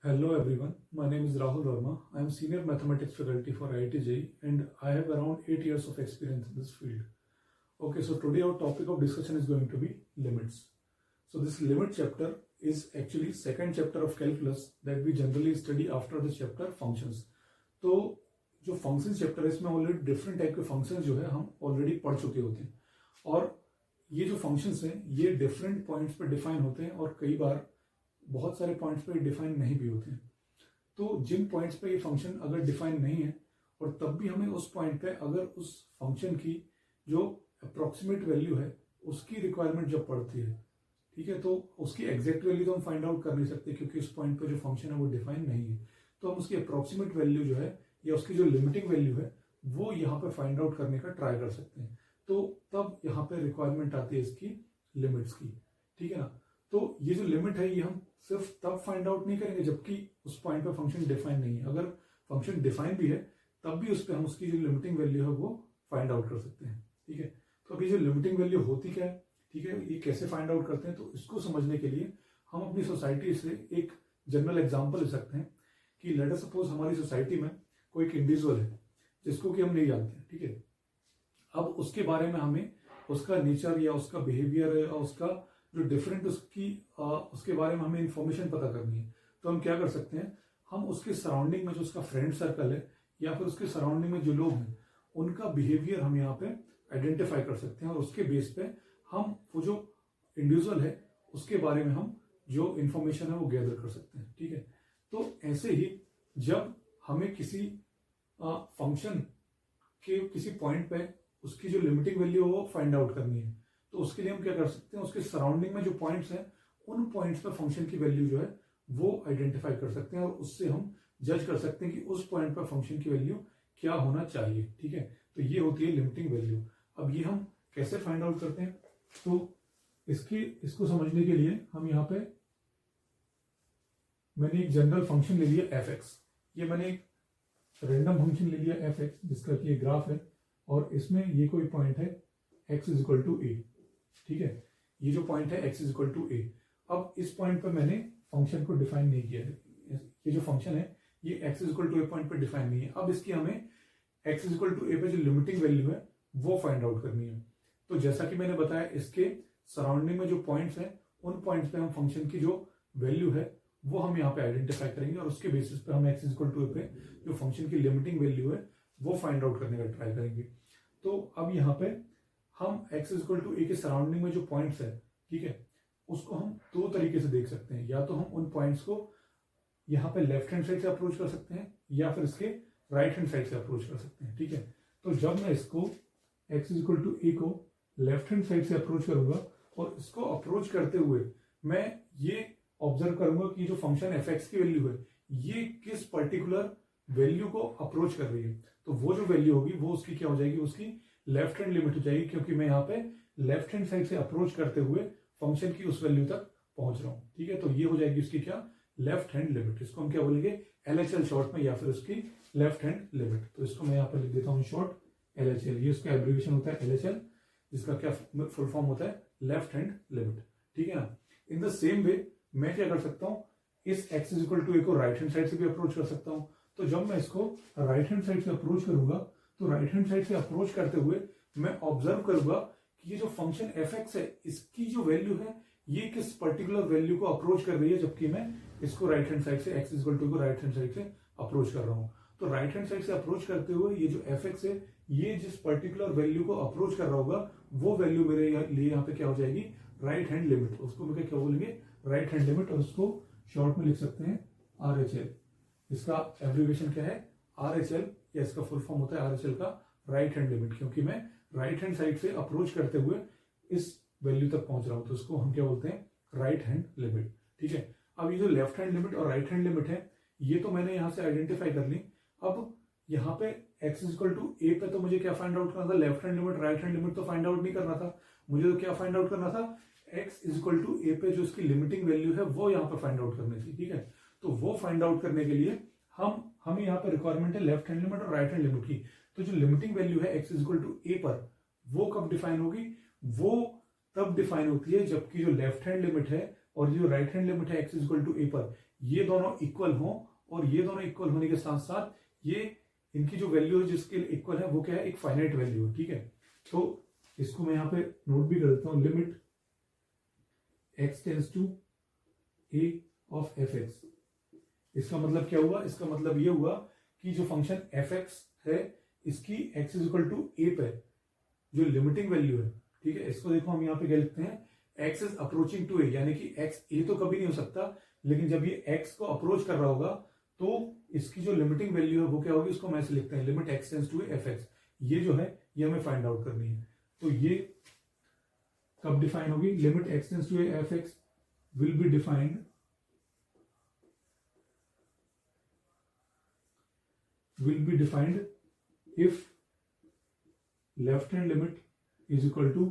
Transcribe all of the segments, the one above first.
Hello everyone, my name is Rahul Verma. I am senior mathematics faculty for IIT JEE and I have around 8 years of experience in this field. Okay, so today our topic of discussion is going to be limits. So this limit chapter is actually second chapter of calculus that we generally study after the chapter functions. तो जो function chapter है इसमें already different type के function जो है हम already पढ़ चुके होते हैं और ये जो फंक्शंस हैं ये डिफरेंट पॉइंट्स पर डिफाइन होते हैं और कई बार बहुत सारे पॉइंट्स पे डिफाइन नहीं भी होते हैं। तो जिन पॉइंट्स पे ये फंक्शन अगर डिफाइन नहीं है और तब भी हमें उस पॉइंट पे अगर उस फंक्शन की जो अप्रोक्सीमेट वैल्यू है उसकी रिक्वायरमेंट जब पड़ती है, ठीक है, तो उसकी एग्जैक्ट वैल्यू तो हम फाइंड आउट कर नहीं सकते क्योंकि उस पॉइंट पे जो फंक्शन है वो डिफाइन नहीं है। तो हम उसकी अप्रोक्सीमेट वैल्यू जो है या उसकी जो लिमिटिंग वैल्यू है वो यहाँ पे फाइंड आउट करने का ट्राई कर सकते हैं। तो तब यहाँ पे रिक्वायरमेंट आती है इसकी लिमिट्स की, ठीक है ना। तो ये जो लिमिट है ये हम सिर्फ तब फाइंड आउट नहीं करेंगे जबकि उस पॉइंट पे फंक्शन डिफाइन नहीं है। अगर फंक्शन डिफाइन भी है तब भी उस पर हम उसकी जो लिमिटिंग वैल्यू है वो फाइंड आउट कर सकते हैं, ठीक है। तो अभी जो लिमिटिंग वैल्यू होती क्या है, ठीक है, ये कैसे फाइंड आउट करते हैं, तो इसको समझने के लिए हम अपनी सोसाइटी से एक जनरल एग्जाम्पल ले सकते हैं कि लेट अस सपोज हमारी सोसाइटी में कोई एक इंडिविजुअल है जिसको कि हम नहीं जानते, ठीक है। अब उसके बारे में हमें उसका नेचर या उसका बिहेवियर या उसका जो डिफरेंट उसके बारे में हमें इंफॉर्मेशन पता करनी है। तो हम क्या कर सकते हैं, हम उसके सराउंडिंग में जो उसका फ्रेंड सर्कल है या फिर उसके सराउंडिंग में जो लोग हैं उनका बिहेवियर हम यहाँ पे आइडेंटिफाई कर सकते हैं और उसके बेस पे हम वो जो इंडिविजुअल है उसके बारे में हम जो इंफॉर्मेशन है वो गैदर कर सकते हैं, ठीक है। तो ऐसे ही जब हमें किसी फंक्शन के किसी पॉइंट पे उसकी जो लिमिटिंग वैल्यू है वो फाइंड आउट करनी है, तो उसके लिए हम क्या कर सकते हैं, उसके सराउंडिंग में जो पॉइंट्स हैं उन पॉइंट्स पे फंक्शन की वैल्यू जो है वो आइडेंटिफाई कर सकते हैं और उससे हम जज कर सकते हैं कि उस पॉइंट पर फंक्शन की वैल्यू क्या होना चाहिए, ठीक है। तो ये होती है लिमिटिंग वैल्यू। अब ये हम कैसे फाइंड आउट करते हैं, तो इसको समझने के लिए हम यहाँ पे मैंने एक जनरल फंक्शन ले लिया एफ एक्स। ये मैंने एक रेंडम फंक्शन ले लिया एफ एक्स जिसका कि ग्राफ है और इसमें ये कोई पॉइंट है एक्स इज इक्वल टू ए, ठीक है। ये जो पॉइंट है x इज इक्वल टू ए। अब इस पॉइंट पर मैंने फंक्शन को डिफाइन नहीं किया है, ये जो फंक्शन है ये x is equal to a point पर डिफाइन नहीं है। अब इसकी हमें x is equal to a पे जो लिमिटिंग वैल्यू है वो फाइंड आउट करनी है। तो जैसा कि मैंने बताया इसके सराउंडिंग में जो पॉइंट्स हैं उन पॉइंट्स पे हम फंक्शन की जो वैल्यू है वो हम यहाँ पे आइडेंटिफाई करेंगे और उसके बेसिस पे हम x is equal to a पे जो फंक्शन की लिमिटिंग वैल्यू है वो फाइंड आउट करने का ट्राई करेंगे। तो अब यहाँ पे हम x इज इक्वल टू ए के सराउंडिंग में जो पॉइंट्स है, ठीक है, उसको हम दो तरीके से देख सकते हैं। या तो हम उन पॉइंट्स को यहाँ पे लेफ्ट हैंड साइड से अप्रोच कर सकते हैं या फिर इसके राइट हैंड साइड से अप्रोच कर सकते हैं, ठीक है। तो जब मैं इसको x इज इक्वल टू ए को लेफ्ट हैंड साइड से अप्रोच करूंगा और इसको अप्रोच करते हुए मैं ये ऑब्जर्व करूंगा कि जो फंक्शन एफ एक्स की वैल्यू है ये किस पर्टिकुलर वैल्यू को अप्रोच कर रही है। तो वो जो वैल्यू होगी वो उसकी क्या हो जाएगी, उसकी लेफ्ट हैंड लिमिट हो जाएगी क्योंकि मैं यहाँ पे लेफ्ट हैंड साइड से अप्रोच करते हुए फंक्शन की उस वैल्यू तक पहुंच रहा हूँ, ठीक है। तो ये हो जाएगी उसकी क्या, लेफ्ट हैंड लिमिट। इसको हम क्या बोलेंगे, LHL शॉर्ट में या फिर उसकी लेफ्ट हैंड लिमिट। तो इसको मैं यहाँ पर लिख देता हूँ शॉर्ट LHL। ये उसका एब्रिविएशन होता है LHL जिसका क्या फुल फॉर्म होता है, लेफ्ट हैंड लिमिट, ठीक है ना। इन द सेम वे मैं क्या कर सकता हूँ, इस x इज इक्वल टू ए को राइट हैंड साइड से भी अप्रोच कर सकता हूँ। तो जब मैं इसको राइट हैंड साइड से अप्रोच करूंगा तो राइट हैंड साइड से अप्रोच करते हुए मैं ऑब्जर्व करूंगा कि ये जो फंक्शन एफ एक्स है इसकी जो वैल्यू है ये किस पर्टिकुलर वैल्यू को अप्रोच कर रही है, जबकि मैं इसको राइट हैंड साइड से x इज इक्वल टू को राइट हैंड साइड से अप्रोच कर रहा हूँ। तो राइट हैंड साइड से अप्रोच करते हुए ये जो एफ एक्स है ये जिस पर्टिकुलर वैल्यू को अप्रोच कर रहा होगा वो वैल्यू मेरे लिए यहाँ पे क्या हो जाएगी, राइट हैंड लिमिट। उसको मैं क्या बोलेंगे, राइट हैंड लिमिट, और उसको शॉर्ट में लिख सकते हैं RHL। इसका एब्रिविएशन क्या है, RHL, या इसका फुल फॉर्म होता है RHL का राइट हैंड लिमिट, क्योंकि मैं राइट हैंड साइड से अप्रोच करते हुए इस वैल्यू तक पहुंच रहा हूं। तो इसको हम क्या बोलते हैं, राइट हैंड लिमिट, ठीक है। अब ये जो लेफ्ट हैंड लिमिट और राइट हैंड लिमिट है ये तो मैंने यहां से आइडेंटिफाई कर ली। अब यहाँ पे x is equal to a पे तो मुझे क्या फाइंड आउट करना था, left hand limit, right hand limit तो फाइंड आउट नहीं करना था, मुझे तो क्या फाइंड आउट करना था, x is equal to a पे जो इसकी लिमिटिंग वैल्यू है वो यहाँ पे फाइंड आउट करनी थी, ठीक है। तो वो फाइंड आउट करने के लिए हमें यहाँ पे रिक्वायरमेंट है लेफ्ट हैंड लिमिट और राइट हैंड लिमिट की। तो जो लिमिटिंग वैल्यू है x इज इक्वल टू ए पर वो कब डिफाइन होगी, वो तब डिफाइन होती है जबकि जो लेफ्ट हैंड लिमिट है और जो राइट हैंड लिमिट है x इज इक्वल टू ए पर ये दोनों इक्वल हों, और ये दोनों इक्वल होने के साथ साथ ये इनकी जो वैल्यू है जिसके इक्वल है वो क्या है, एक फाइनाइट वैल्यू है। ठीक है, तो इसको मैं यहां पे नोट भी कर देता हूं, limit x tends to a of fx। इसका मतलब क्या हुआ, इसका मतलब ये हुआ कि जो फंक्शन fx है इसकी x is equal to a पे जो लिमिटिंग वैल्यू है, ठीक है, इसको देखो हम यहाँ पे क्या लिखते हैं, x is approaching to a, यानी कि x a तो कभी नहीं हो सकता, लेकिन जब ये x को अप्रोच कर रहा होगा तो इसकी जो लिमिटिंग वैल्यू है वो क्या होगी, उसको हम ऐसे लिखते हैं, limit x tends to a fx। ये जो है ये हमें फाइंड आउट करनी है। तो ये कब डिफाइन होगी, limit x tends to a fx will be defined if left hand limit is equal to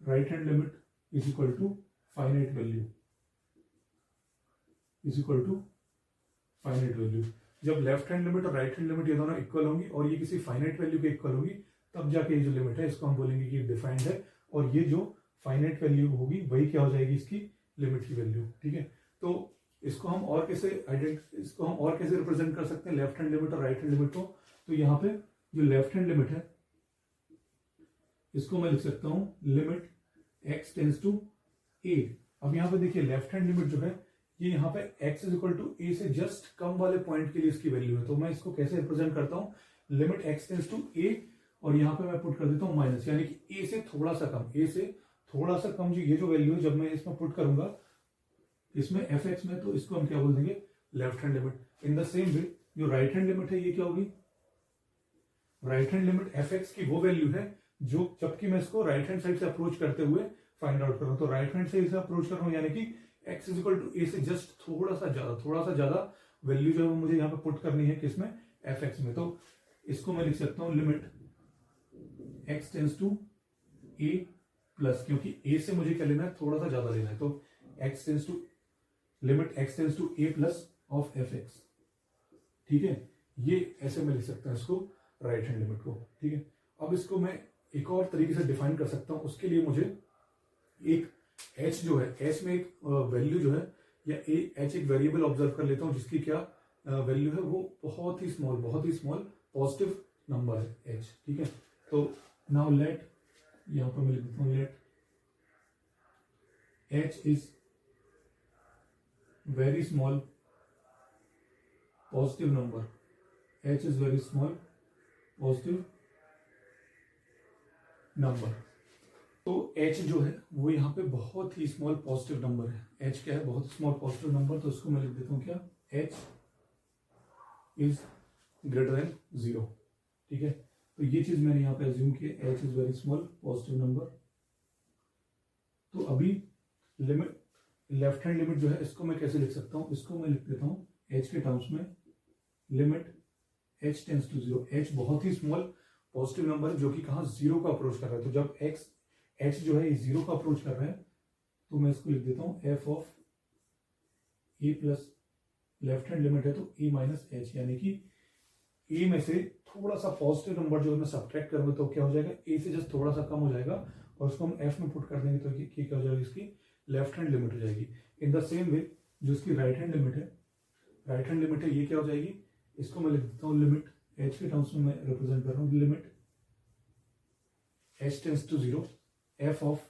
right hand limit is equal to finite value जब लेफ्ट हैंड लिमिट और राइट हैंड लिमिट ये दोनों equal होंगी और ये किसी finite value के equal होगी, तब जाके ये जो लिमिट है इसको हम बोलेंगे कि डिफाइंड है, और ये जो फाइनाइट वैल्यू होगी वही क्या हो जाएगी, इसकी लिमिट की वैल्यू। ठीक है, तो इसको हम और कैसे रिप्रेजेंट कर सकते हैं, लेफ्ट हैंड लिमिट और राइट हैंड लिमिट को। तो यहाँ पे जो लेफ्ट हैंड लिमिट है इसको मैं लिख सकता हूं limit x tends to a। अब यहाँ पे देखिए लेफ्ट हैंड लिमिट जो है ये यहाँ पे x is equal to a से जस्ट कम वाले पॉइंट के लिए इसकी वैल्यू है, तो मैं इसको कैसे रिप्रेजेंट करता हूँ, limit x tends to a, और यहाँ पे मैं पुट कर देता हूँ माइनस, यानी कि a से थोड़ा सा कम जो ये जो वैल्यू है जब मैं इसमें पुट करूंगा इसमें fx में, तो इसको हम क्या बोल देंगे, left hand limit. In the same way जो राइट हैंड लिमिट है ये क्या होगी, राइट हैंड लिमिट fx की वो वैल्यू है जो जबकि मैं इसको राइट हैंड साइड से अप्रोच करते हुए फाइंड आउट कर रहा हूं, तो राइट हैंड साइड से अप्रोच कर रहा हूं, यानी कि x is equal to a से जस्ट थोड़ा सा ज्यादा वैल्यू जो है वो मुझे यहाँ पे पुट करनी है, किसमें, fx में। तो इसको मैं लिख सकता हूं limit x tends to a plus, क्योंकि a से मुझे क्या लेना है, थोड़ा सा ज्यादा लेना है, तो x tends to limit x tends to a plus of fx। ठीक है, ये ऐसे मैं लिख सकता हूं इसको राइट हैंड लिमिट को। ठीक है, अब इसको मैं एक और तरीके से डिफाइन कर सकता हूं, उसके लिए मुझे एक h जो है, h में एक वैल्यू जो है या h एक वेरिएबल ऑब्जर्व कर लेता हूं जिसकी क्या वैल्यू है, वो बहुत ही स्मॉल पॉजिटिव नंबर है h। ठीक है, तो नाउ लेट, यहां पर मैं लिख देता हूं let h is very small positive number, h is very small positive number. तो h जो है वो यहाँ पे बहुत ही स्मॉल पॉजिटिव नंबर है, h क्या है, बहुत स्मॉल पॉजिटिव नंबर, तो इसको मैं लिख देता हूँ क्या, h इज ग्रेटर देन 0। ठीक है, तो ये चीज मैंने यहाँ पे अज्यूम की, h is very small positive number. तो अभी लिमिट लेफ्ट हैंड लिमिट जो है इसको मैं कैसे लिख सकता हूँ, इसको मैं लिख देता हूँ h के टर्म्स में limit h tends to 0। h बहुत ही स्मॉल पॉजिटिव नंबर है जो कि कहाँ, 0 का अप्रोच कर रहा है, तो जब h जो है 0 का अप्रोच कर रहा है तो मैं इसको लिख देता हूँ f of a plus, left hand limit है तो a माइनस h, यानी कि a में से थोड़ा सा पॉजिटिव नंबर जो मैं सब्ट्रैक्ट करूंगा तो क्या हो जाएगा, a से जस्ट थोड़ा सा कम हो जाएगा, और उसको हम f में पुट कर देंगे तो ये क्या हो जाएगी, इसकी लेफ्ट हैंड लिमिट हो जाएगी। इन द सेम वे जो इसकी राइट हैंड लिमिट है ये क्या हो जाएगी, इसको मैं लिख देता हूँ लिमिट h के टर्म्स में मैं रिप्रेजेंट कर रहा हूँ, limit h tends to 0 f of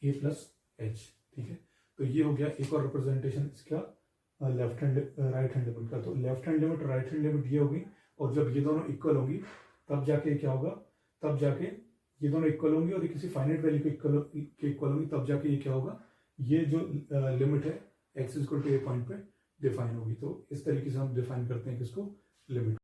a plus h। ठीक है, तो ये हो गया एक और रिप्रेजेंटेशन इसका left hand right hand limit का। तो लेफ्ट हैंड लिमिट और राइट हैंड लिमिट ये होगी, और जब ये दोनों इक्वल होगी तब जाके क्या होगा, तब जाके ये दोनों इक्वल होंगी और ये किसी फाइनाइट वैल्यू के इक्वल होंगी, तब जाके ये क्या होगा, ये जो लिमिट है x equal to a point पे डिफाइन होगी। तो इस तरीके से हम डिफाइन करते हैं किसको, लिमिट।